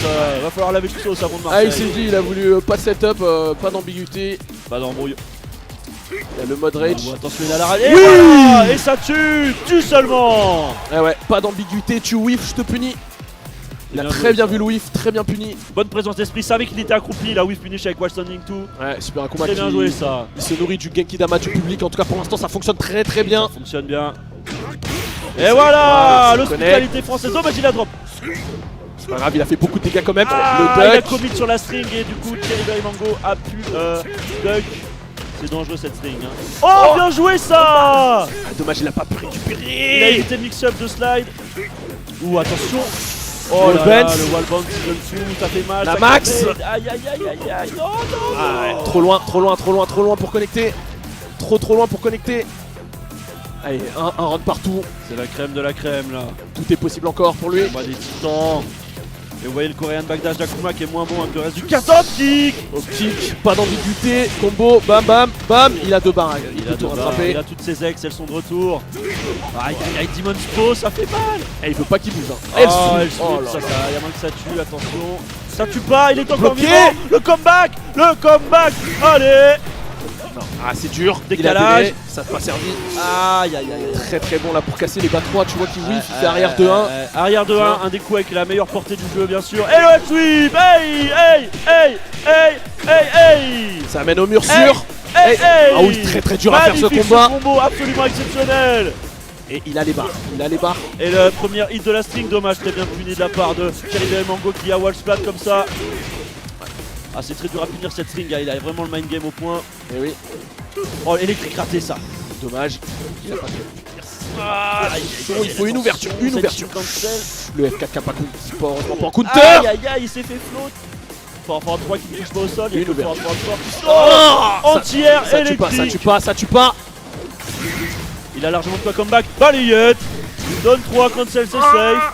Va falloir laver tout ça au savon de Ah, Marseille. il s'est dit, il a voulu pas de setup, pas d'ambiguïté. Pas d'embrouille. Il y a le mode rage. Oh, attention, il a la rage. Et Oui. voilà. Et ça tue seulement. Ah ouais, pas d'ambiguïté, tu whiff, je te punis. Il a Bien très joué, bien ça. vu le whiff, très bien puni. Bonne présence d'esprit, savait qu'il était accroupi, il a whiff punish avec Watch Standing 2. Ouais, super Akuma Très qui bien joué ça. il se nourrit du Genkidama du public. En tout cas, pour l'instant, ça fonctionne très très bien. Ça fonctionne bien. Et voilà, Ouais, l'hospitalité française. Dommage, il a drop. C'est pas grave, il a fait beaucoup de dégâts quand même. Ah, le il a duck. commit sur la string et du coup, Cherry Mango a pu duck. C'est dangereux cette string. Hein. Oh, bien joué ça. Ah, dommage, il a pas pu Il a récupérer. évité mix-up de slide. Ouh, attention. Oh Le là là, bounce. le wall bounce season 2, ça fait mal. La ça max. fait- Aïe aïe aïe aïe aïe. Non, non, Ah ouais, non. trop loin pour connecter. Trop loin pour connecter. Allez, un round partout. C'est la crème de la crème là. Tout est possible encore pour lui. On voit des titans. Et vous voyez le coréen backdash d'Akuma qui est moins bon que le reste du carton kick. Au kick, pas d'ambiguïté, combo, bam bam bam, il a deux barres, il peut deux tout barres, rattraper. il a toutes ses ex, elles sont de retour. Ah, il a Demon's Pro, ça fait mal. Et il veut pas qu'il bouge. Hein. Ah, Elle elle sweep. Oh sweep, là ça, là. il y a moins que ça tue, attention. Ça tue pas, il est encore Bloqué. vivant. Le comeback. Allez. Non. Ah c'est dur, Décalage. il a délai, ça t'a pas servi. Aïe aïe aïe. Très très bon là pour casser les bas 3, tu vois qu'il whiff, il fait arrière 2-1. Arrière 2-1, un des coups avec la meilleure portée du jeu bien sûr. Et le sweep. Hey. Ça amène au mur sûr. Hey. Ah oui, très dur à faire ce Magnifique combat. combo absolument exceptionnel. Et il a les barres, Et le premier hit de la string, dommage, très bien puni de la part de Cherry Mango qui a wall splat comme ça. Ah, c'est très dur à punir cette string, il a vraiment le mind game au point. Et oui, Oh, électrique raté ça. dommage. Il a pas de... Ah, il faut une ouverture, cancel. Le F4 qui a pas heureusement pas en counter. Aïe, il s'est fait float. Faut en faire 3 qui ne touche pas au sol, il y a Une que ouverture. Oh, anti-air Ça tue électrique. pas, ça tue pas. Il a largement de quoi comeback. Balayette. Donne 3, cancel, c'est safe.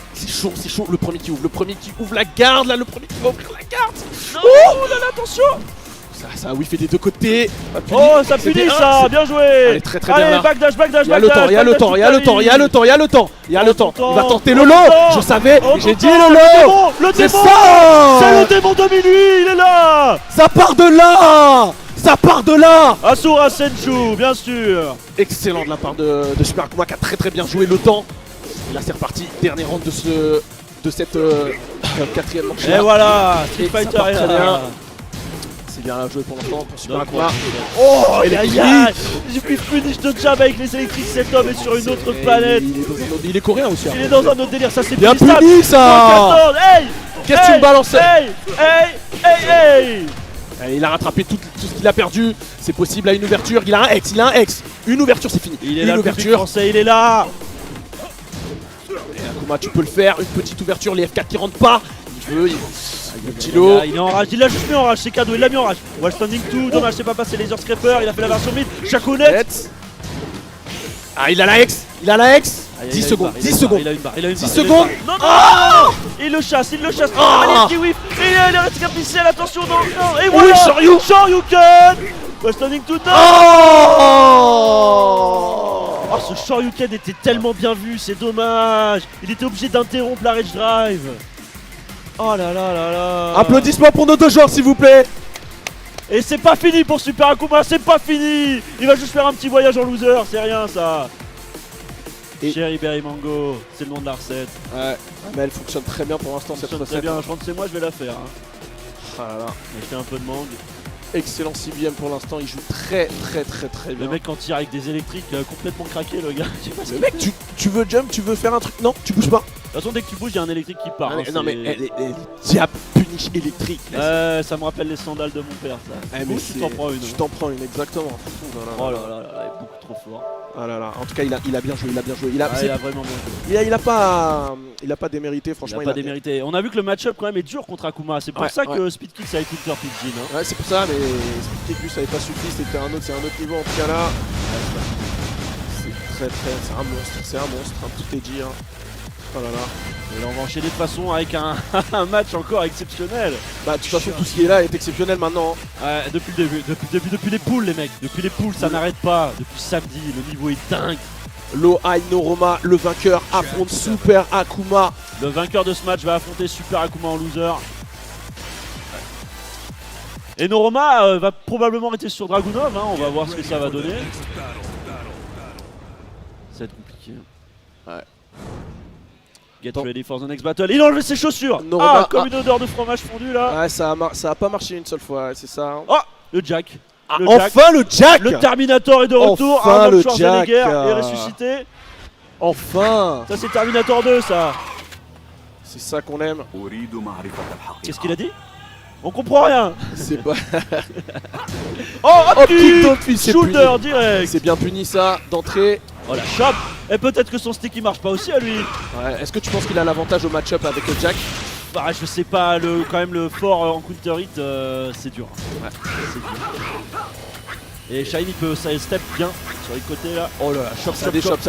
C'est chaud, le premier qui ouvre la garde là, le premier qui va ouvrir la garde. Oh là là, attention. Ça oui fait des deux côtés. Pas puni. Oh, ça C'était punit un, ça, c'est- bien joué. Allez, très bien là. Backdash. Il y a le temps, il y a le temps. Il va tenter le lot. Je savais, j'ai dit le lot. Le C'est démon. ça. C'est le démon de minuit, il est là. Ça part de là. Asura Senju, bien sûr. Excellent de la part de Super Akuma qui a très bien joué le temps. Et là c'est reparti, dernier round de cette quatrième manche. Et voilà, Street Et ça Fighter part est très là. bien. C'est bien là joué pour l'instant pour Super Donc, Akuma. ouais. Oh, Aïe aïe, j'ai pris finish de jab avec les électriques, cet homme est sur une autre planète. Il est coréen aussi. Il est dans un autre délire, ça c'est Bien punissable. puni ça. Hey. Qu'est-ce que tu me balances? Hey. Allez, il a rattrapé tout ce qu'il a perdu. C'est possible à une ouverture. Il a un X. Une ouverture, c'est fini. Il est une là, le public ouverture. français, il est là. Et Akuma, tu peux le faire. Une petite ouverture. Les F4 qui rentrent pas. Il veut. Le petit lot. Il est en rage, il l'a juste mis en rage, c'est cadeau, il l'a mis en rage. Wall standing 2, dommage, c'est pas passé laser scraper, il a fait la version mid. Shakunet. Net. Ah, il a la X. 10 secondes. 10 secondes. Il a une barre. 10 secondes. Non, Oh. il le chasse. Ah. Manière qui whiff. Et il a resté capicel, attention, non. Et Oui, voilà. Shoryu. Shoryuken. Wall standing 2, non. Oh. Oh, ce Shoryuken était tellement bien vu, c'est dommage. Il était obligé d'interrompre la Rage Drive. Oh là là là là. Applaudissements pour nos deux joueurs, s'il vous plaît. Et c'est pas fini pour Super Akuma, c'est pas fini. Il va juste faire un petit voyage en loser, c'est rien ça. Et... Cherry Berry Mango, c'est le nom de la recette. Ouais, mais elle fonctionne très bien pour l'instant cette recette. Très bien, je pense que c'est moi, je vais la faire. Ah là là. Je fais un peu de mangue. Excellent CBM pour l'instant, il joue très bien. Le mec quand il tire avec des électriques complètement craqué le gars. Le mec, tu veux jump, tu veux faire un truc. Non, tu bouges pas. De toute façon dès que tu bouges il y a un électrique qui part. Non mais elle diable punish électrique. Ça me rappelle les sandales de mon père ça. Mais tu t'en prends une. Tu t'en prends une exactement. Oh là là là là, il est beaucoup trop fort. Ah là là, en tout cas il a bien joué, Il a vraiment bien joué. Il a pas démérité franchement. Il a pas démérité. On a vu que le match-up quand même est dur contre Akuma. C'est pour ça que Speed Kick ça a été une PG. Ouais c'est pour ça mais Speed Kick lui ça n'avait pas suffi, c'est un autre niveau en tout cas là. C'est un monstre, tout est dit hein. Oh là là. Et là on va enchaîner de toute façon avec un match encore exceptionnel. Bah de toute façon tout ce qui est là est exceptionnel maintenant. Ouais, depuis le début, depuis les poules les mecs. Depuis les poules ça n'arrête pas. Depuis samedi le niveau est dingue. Loai Noroma, le vainqueur affronte Super Akuma. Le vainqueur de ce match va affronter Super Akuma en loser. Et Noroma va probablement rester sur Dragunov, hein. On va voir ce que ça va donner. Ça va être compliqué. Ouais. Get ready for the next battle. Il a enlevé ses chaussures. Noroma, comme une odeur de fromage fondu là. Ouais, ça a pas marché une seule fois, c'est ça. Hein. Oh, le Jack. Enfin le Jack. Le Terminator est de retour. Enfin, Arnold le Schwarzenegger Jack, est ressuscité. Enfin. Ça c'est Terminator 2 ça. C'est ça qu'on aime. Qu'est-ce qu'il a dit? On comprend rien. C'est pas. Oh, kick dans le fils, c'est shoulder puni. direct. C'est bien puni ça, d'entrée. Oh la chope. Et peut-être que son stick il marche pas aussi à lui. Ouais, est-ce que tu penses qu'il a l'avantage au match-up avec le Jack? Bah je sais pas, quand même le fort en counter hit c'est dur. Ouais, c'est dur. Et Shiny peut ça step bien sur les côtés là. Oh là là, ça déchoppe.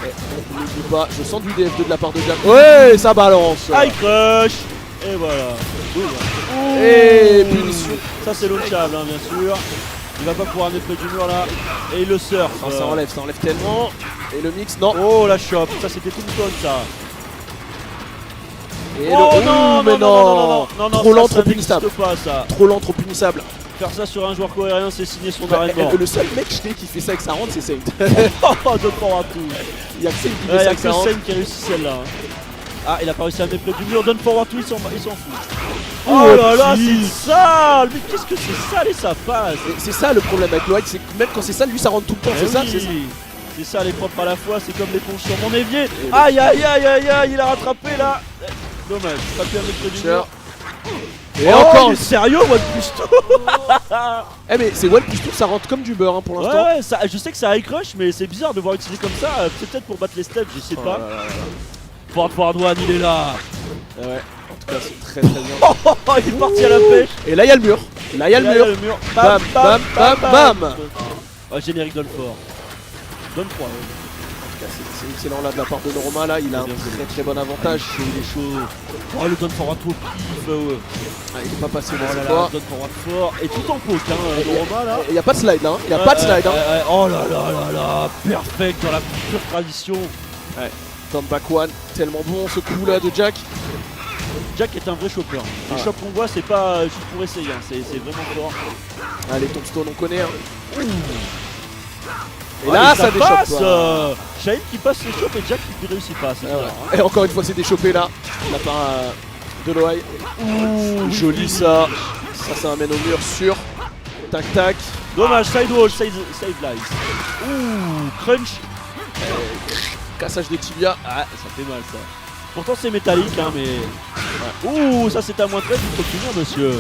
On n'oublie pas, je sens du DF2 de la part de Jack. Ouais, ça balance. High crush. Et voilà. Et punition. Ça c'est launchable hein, bien sûr. Il va pas pouvoir mettre près du mur là. Et il le surf. Oh, ça enlève tellement. Et le mix, non. Oh la chope, ça c'était Tombstone ça. Et non, trop lent, trop punissable. Trop lent, trop punissable. Faire ça sur un joueur coréen, c'est signer son arrêt mort. Le seul mec qui fait ça avec sa rente, c'est Saint. Oh, de fort à tout. Il y a que Saint qui fait ça avec sa rente. Saint qui a réussi celle-là. Ah, il a pas réussi à mettre près du mur. Donne forward tout, il s'en fout. Oh là là, c'est sale. Mais qu'est-ce que c'est sale et ça passe. C'est ça le problème avec Lloyd, c'est que même quand c'est sale, lui ça rentre tout le temps. C'est ça. C'est ça, les propres à la fois, c'est comme l'éponge sur mon évier. Aïe aïe aïe aïe aïe, il a rattrapé là. Dommage, pas pu mettre du mur. Et encore sérieux, One plus 2. Eh mais c'est One plus 2, ça rentre comme du beurre hein, pour l'instant. Ouais, ça, je sais que ça high crush, mais c'est bizarre de voir utiliser comme ça. C'est peut-être pour battre les steps, je sais pas. Forward one, il est là. Ouais, en tout cas c'est très bien. Il est parti à la pêche. Et là il y a le mur. Bam bam bam bam. Générique Dolfort. Donne 3. C'est excellent là de la part de Noroma, là il a un très bon avantage. Il est chaud. Oh le donne forward tout pif. Il est pas passé dans cette fois. Donne forward fort. Et tout en poke hein, Noroma là. Il y a pas de slide là, il y a pas de slide hein. Oh là là là là, perfect dans la pure tradition. Ouais. Down back one, tellement bon ce coup là de Jack. Jack est un vrai chopper. Les chops qu'on voit c'est pas juste pour essayer, hein. C'est vraiment fort. Allez Tombstone on connaît hein. Et là ça déchoppe. Shaheen qui passe ses chops et Jack qui réussit pas. Et encore une fois c'est déchopé là. La part de Loai. Joli ça. Ça amène au mur sûr. Tac tac. Dommage, sidewall, save life. Crunch. Cassage des tibias. Ah, ça fait mal ça. Pourtant c'est métallique hein mais. Ça c'est à moins 13, il faut finir monsieur.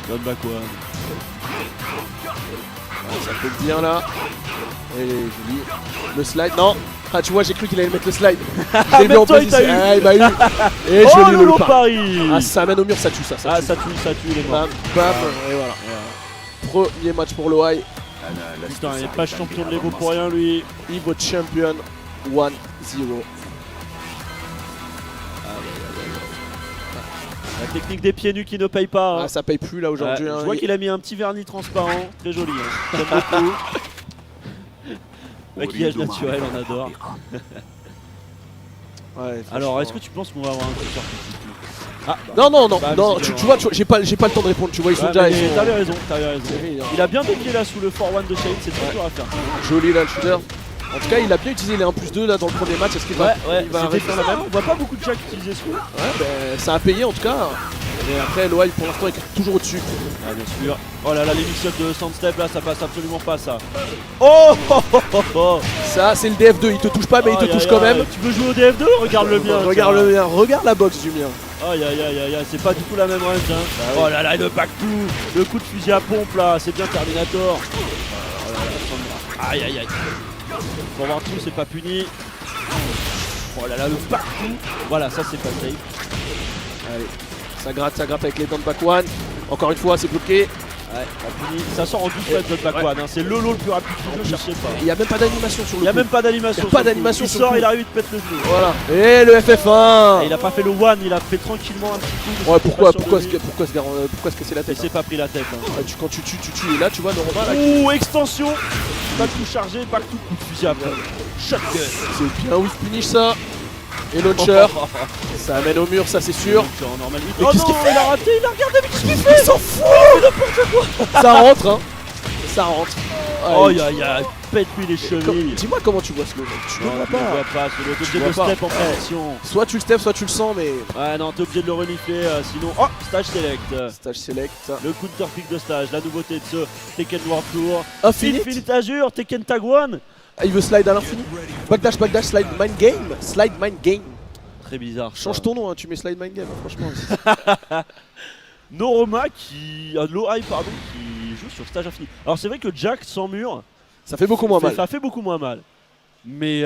Down back one. Ça fait bien là. Et joli. Le slide, non. Ah tu vois j'ai cru qu'il allait mettre le slide. J'ai vu en position. Il m'a eu. Et joli le low pari. Ah ça amène au mur, ça tue ça. Ça tue les morts. Bam. Et voilà. Premier match pour Loai. Putain il est pas champion de l'Evo pour rien lui. Evo champion 1-0. La technique des pieds nus qui ne paye pas. Hein. Ça paye plus là aujourd'hui. Je vois qu'il a mis un petit vernis transparent, très joli. Hein. J'aime beaucoup. Maquillage naturel, on adore. Ouais, Alors, est-ce que tu penses qu'on va avoir un coup de sort Ah, non, non, non, bah, non, visiblement. tu vois, j'ai pas le temps de répondre, tu vois, ils sont déjà. Ils sont- T'avais raison, t'avais raison. C'est vrai, Il a bien dévié là sous le 4-1 de Shane, c'est très dur à faire. Joli là le shooter. En tout cas, il a bien utilisé les 1+2 là dans le premier match. Est-ce qu'il va, il va c'était refaire la même? On voit pas beaucoup de Jack utiliser ce coup. Ouais, ben, ça a payé en tout cas. Et après, l'OI pour l'instant est toujours au-dessus. Ah, bien sûr. Oh là là, les mix-ups de Sandstep là, ça passe absolument pas ça. Oh, oh, oh, oh, oh. Ça, c'est le DF2. Il te touche pas, mais il te Aïe, touche aïe, quand aïe. même. Tu veux jouer au DF2? Regarde le mien. Regarde le mien, regarde la box du mien. Aïe aïe aïe aïe aïe, c'est pas du tout la même range hein. oui. Oh là là, le back to, le coup de fusil à pompe là, c'est bien Terminator. Oh là là, Sandra. Aïe aïe aïe. Pour voir tout, c'est pas puni. Oh là là, le back to. Voilà, ça c'est pas safe. Allez, ça gratte avec les dents de back one. Encore une fois, c'est bloqué. Ouais, pas puni. Ça sort en 12 mètres de back one, hein. C'est Lolo le plus rapide du jeu, cherchez pas. Il n'y a même pas d'animation sur le Il y a coup. même pas d'animation. Y a pas d'animation Il sur le sort, coup. il arrive, il te pète le genou. Voilà. Et le FF1. Et il a pas fait le one, il a fait tranquillement un petit coup. Ouais, pourquoi se Et casser la il tête s'est pas pris la tête. Hein. hein. Quand tu tues, et là tu vois Noroma là. Ouh, extension. Back to chargé, back to coup de fusil à pompe. Shotgun. C'est bien whiff punish ça. Et launcher. Ça amène au mur, ça c'est sûr. En normal 8. Mais Oh qu'est-ce non, qu'il fait il a raté, il a regardé, mais qu'est-ce qu'il fait? Il s'en fout. Ça rentre hein. Ça rentre. Oh ya ya, pète-lui les chevilles. Dis-moi comment tu vois ce logo. Tu le vois Je le pas. vois pas, c'est le Tu obligé de vois le pas. step en prédiction. Soit tu le step, soit tu le sens, mais. Ouais, non, t'es obligé de le renifler, sinon. Oh, stage select. Stage select. Le counter pick de stage, la nouveauté de ce Tekken World Tour. Infinite. Infinite Azure, Tekken Tag One. Ah, il veut slide à l'infini. Backdash, slide mind game. Slide mind game. Très bizarre. ça. Change ton nom, hein, tu mets slide mind game, hein, franchement. Noroma qui. Low High, pardon, qui joue sur stage infini. Alors, c'est vrai que Jack sans mur. Ça fait beaucoup moins mal. Ça fait beaucoup moins mal. Mais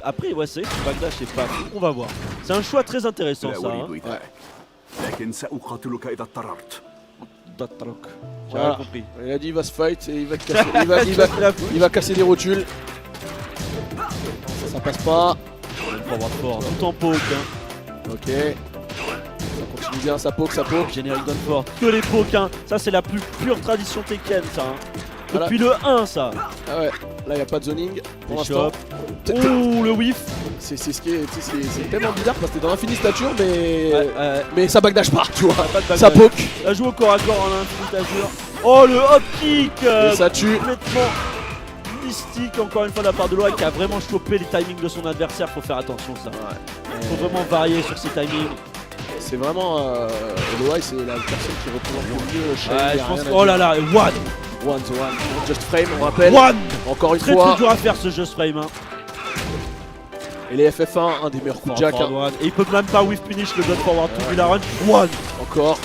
après, ouais, c'est vrai que Backdash, c'est pas fou. On va voir. C'est un choix très intéressant, لا ça. Hein. أريد إثارك لكن سأقاتلك إذا اضطررت. J'ai Voilà. rien compris. Il a dit il va se fight et il va casser, il va casser des rotules. Ça passe pas. Fort, tout en poke. Hein. Ok. Ça continue bien, ça poke. Générique Dunford. Que les pokes, hein. Ça, c'est la plus pure tradition Tekken, ça. Hein. Voilà. Depuis le 1, ça. Ah ouais, là il n'y a pas de zoning pour Les l'instant. chops. Ouh, le whiff. C'est ce qui est, tu sais, c'est tellement bizarre parce que t'es dans l'infini stature Ouais, mais ça backdash pas, tu vois. pas de backdash. Ça poke La joue au corps à corps en Infinite Azure. Oh, le hop kick. et ça tue. Complètement mystique, encore une fois, de la part de Loa qui a vraiment chopé les timings de son adversaire. Faut faire attention, ça. Faut vraiment varier sur ses timings. C'est vraiment Eloy, c'est la personne qui représente le mieux Shane. Ouais, y je a pense. rien à Oh dire. là là, One, the one. Just frame, on rappelle. One. Encore une Très fois. très dur à faire ce just frame. Hein. Et les FF1, un des meilleurs coups de Jack. Forward one. Et il peut même pas whiff punish le dot forward to Villa Run. One. Encore.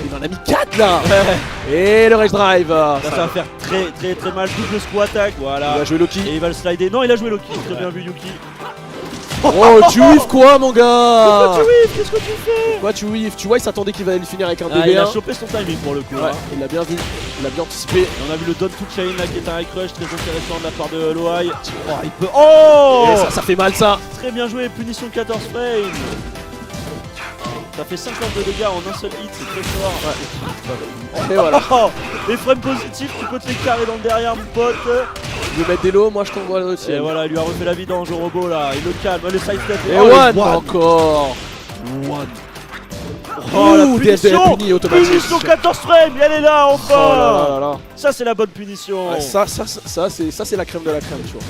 Il en a mis 4 là. Et le rage drive. Ça va faire très mal. Double squat attack. Voilà. Il va jouer Loki. Et il va le slider. Non, il a joué Loki. Très bien vu, Yuki. Oh, tu whiff quoi, mon gars? Pourquoi tu whiff? Qu'est-ce que tu fais? Pourquoi tu whiff? Tu vois, il s'attendait qu'il allait finir avec un Ah, il a DB1. chopé son timing pour le coup. Ouais, Hein. il l'a bien vu. Il l'a bien anticipé. Et on a vu le Don to Chain là qui est un high crush très intéressant de la part de Loai. Oh, il peut. Oh! Et ça fait mal ça. Très bien joué, punition 14 frames. Ça fait 52 dégâts en un seul hit, c'est très fort. Et voilà. Oh, les frames positifs, tu peux te les carrer dans le derrière, mon pote. Je vais mettre des lots, moi je t'envoie aussi. Et voilà, il lui a refait la vidange au robot là, il le calme, le side step. Et Oh, one, le encore. One. Oh, la Ouh, punition, puni automatique. punition 14 frames, elle est là Oh enfin. là là là. Ça c'est la bonne punition. Ouais, ça c'est la crème de la crème, tu vois.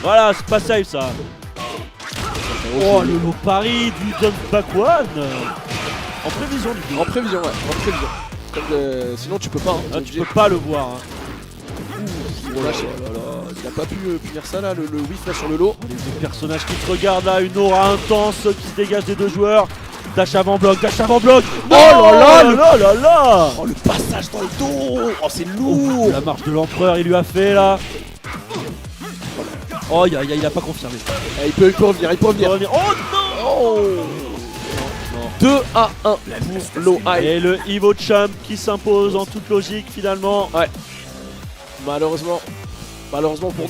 Voilà, c'est pas safe ça. Oh le low pari du jump back one. En prévision du coup. En prévision, ouais, en prévision. Sinon tu peux pas. Hein, Ah, t'es tu obligé. peux pas le voir. Hein. Bon, là, il a pas pu punir ça là, le whiff là sur le lot. Les deux personnages qui se regardent là, une aura intense qui se dégage des deux joueurs. Dash avant bloc, dash avant bloc. Oh là là, là là là. Oh le passage dans le dos. Oh c'est lourd. La marche de l'empereur, il lui a fait là. Oh, il a pas confirmé. Eh, il peut revenir, il peut revenir. Oh non. Oh. 2 à 1 pour Low High. Et le Evo Champ qui s'impose en toute logique finalement. Malheureusement pour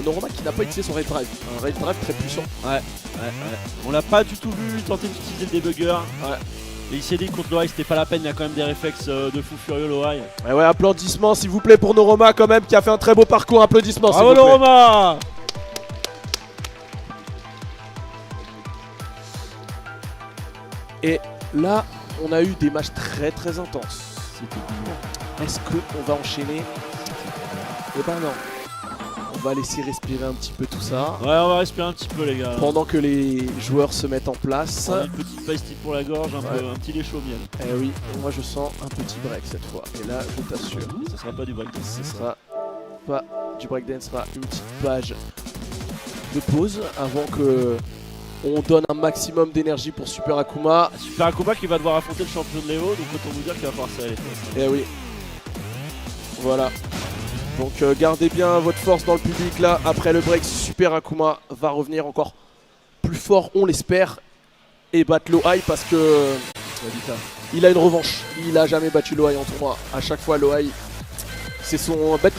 Noroma qui n'a pas utilisé son raid drive. Un raid drive très puissant. Ouais. On l'a pas du tout vu tenter d'utiliser le debugger. Ouais. Et il s'est dit que contre Loai c'était pas la peine, il y a quand même des réflexes de fou furieux Loai. Ouais, applaudissements s'il vous plaît pour Noroma quand même qui a fait un très beau parcours. Applaudissements s'il Bravo vous plaît. Noroma. Et là, on a eu des matchs très très intenses. Est-ce qu'on va enchaîner? Eh ben non. On va laisser respirer un petit peu tout ça. Ouais, on va respirer un petit peu, les gars. Pendant que les joueurs se mettent en place. Une petite pastille pour la gorge, un petit lait chaud au miel. Eh oui, moi je sens un petit break cette fois. Et là, je t'assure, Ça sera pas du breakdance. ce sera pas du breakdance, ce sera une petite page de pause avant que on donne un maximum d'énergie pour Super Akuma. Super Akuma qui va devoir affronter le champion de l'Evo, donc autant vous dire qu'il va falloir serrer les fesses. Eh oui. Voilà. Donc gardez bien votre force dans le public là. Après le break, Super Akuma va revenir encore plus fort, on l'espère, et battre Loai parce que il a une revanche. Il a jamais battu Loai en tournoi. À chaque fois, Loai, c'est son bête